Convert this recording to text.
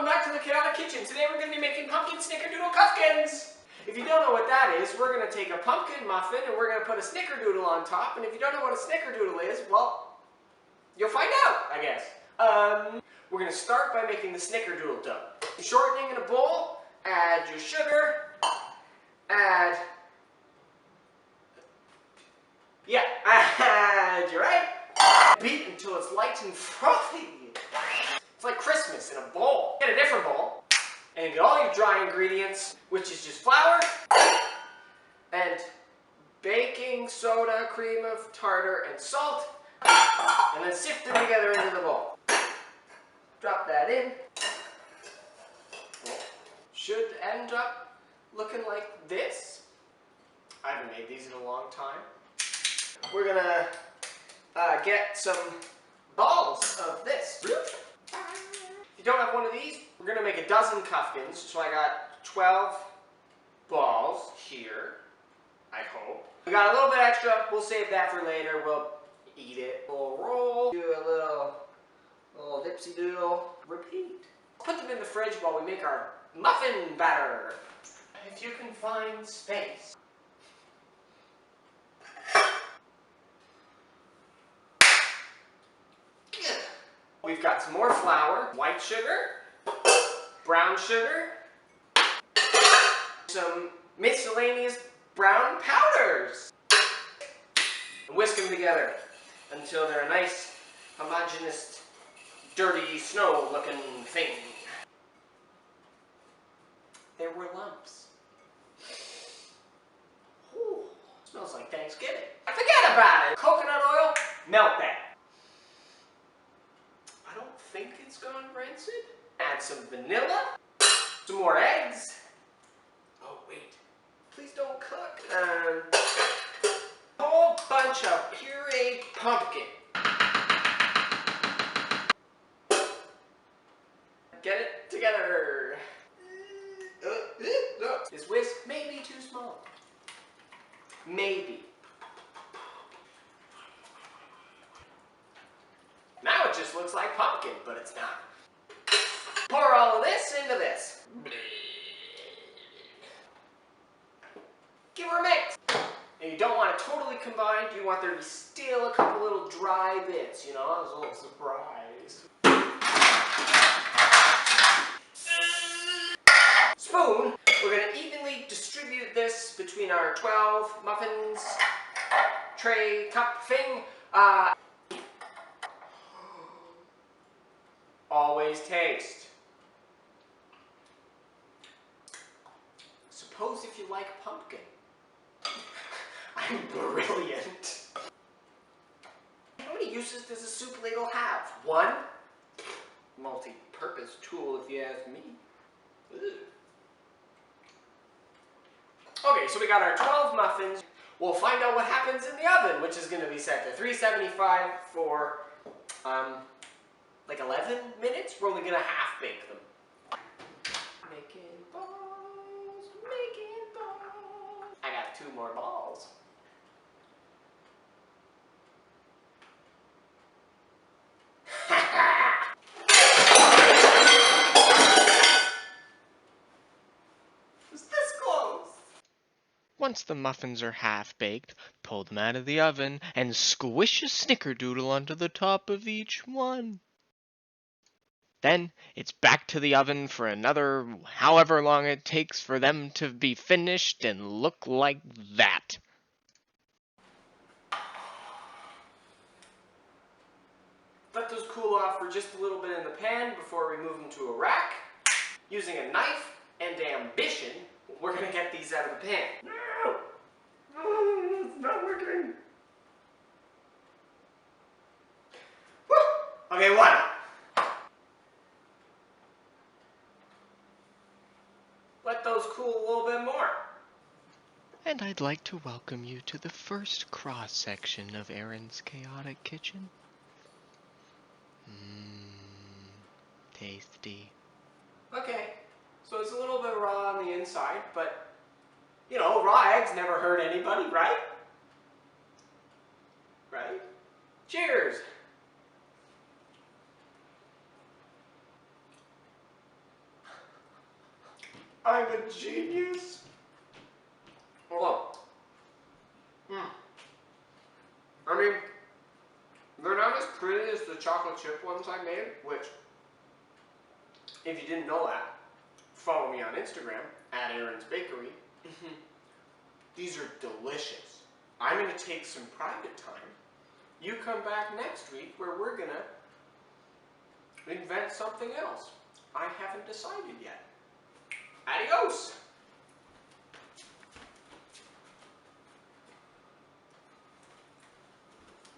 welcome back to the Chaotic Kitchen. Today we're going to be making pumpkin snickerdoodle cuffkins. If you don't know what that is, we're going to take a pumpkin muffin and we're going to put a snickerdoodle on top. And if you don't know what a snickerdoodle is, well, you'll find out, I guess. We're going to start by making the snickerdoodle dough. Shortening in a bowl, add your sugar, add your egg. Beat until it's light and frothy. It's like Christmas in a bowl. Get a different bowl and get all your dry ingredients, which is just flour and baking soda, cream of tartar, and salt, and then sift them together into the bowl. Drop that in. Should end up looking like this. I haven't made these in a long time. We're gonna get some balls of this. If you don't have one of these, we're gonna make a dozen cuffkins. So I got 12 balls here, I hope. We got a little bit extra, we'll save that for later. We'll eat it. We'll roll, do a little dipsy doodle, repeat. Put them in the fridge while we make our muffin batter. If you can find space. We've got some more flour, white sugar, brown sugar, some miscellaneous brown powders. And whisk them together until they're a nice, homogeneous, dirty, snow-looking thing. There were lumps. Ooh, smells like Thanksgiving. Forget about it. Coconut oil, melt that. I don't think it's gone rancid. Add some vanilla, some more eggs. Oh wait, please don't cook. A whole bunch of pureed pumpkin. Get it together. This whisk may be too small. Maybe. Now it just looks like pumpkin, but it's not. Pour all of this into this. Give her a mix. And you don't want it totally combined. You want there to be still a couple little dry bits, you know, as a little surprise. Spoon. We're going to evenly distribute this between our 12 muffins, tray, cup thing. Always taste. Suppose if you like pumpkin. I'm brilliant. How many uses does a soup ladle have? One? Multi-purpose tool if you ask me. Ugh. Okay, so we got our 12 muffins. We'll find out what happens in the oven, which is going to be set to 375 for like 11 minutes. We're only going to half bake them. Making balls, making balls. I got 2 more balls. Was this close? Once the muffins are half-baked, pull them out of the oven and squish a snickerdoodle onto the top of each one. Then it's back to the oven for another however long it takes for them to be finished and look like that. Let those cool off for just a little bit in the pan before we move them to a rack. Using a knife and ambition, we're going to get these out of the pan. No! Oh, it's not working. Woo! Okay, one. Let those cool a little bit more. And I'd like to welcome you to the first cross-section of Aaron's Chaotic Kitchen. Tasty. Okay, so it's a little bit raw on the inside, but, you know, raw eggs never hurt anybody, right? Right? Cheers! I'm a genius. Well, I mean, they're not as pretty as the chocolate chip ones I made, which, if you didn't know that, follow me on Instagram, @AaronsBakery. These are delicious. I'm going to take some private time. You come back next week where we're going to invent something else. I haven't decided yet. Adios!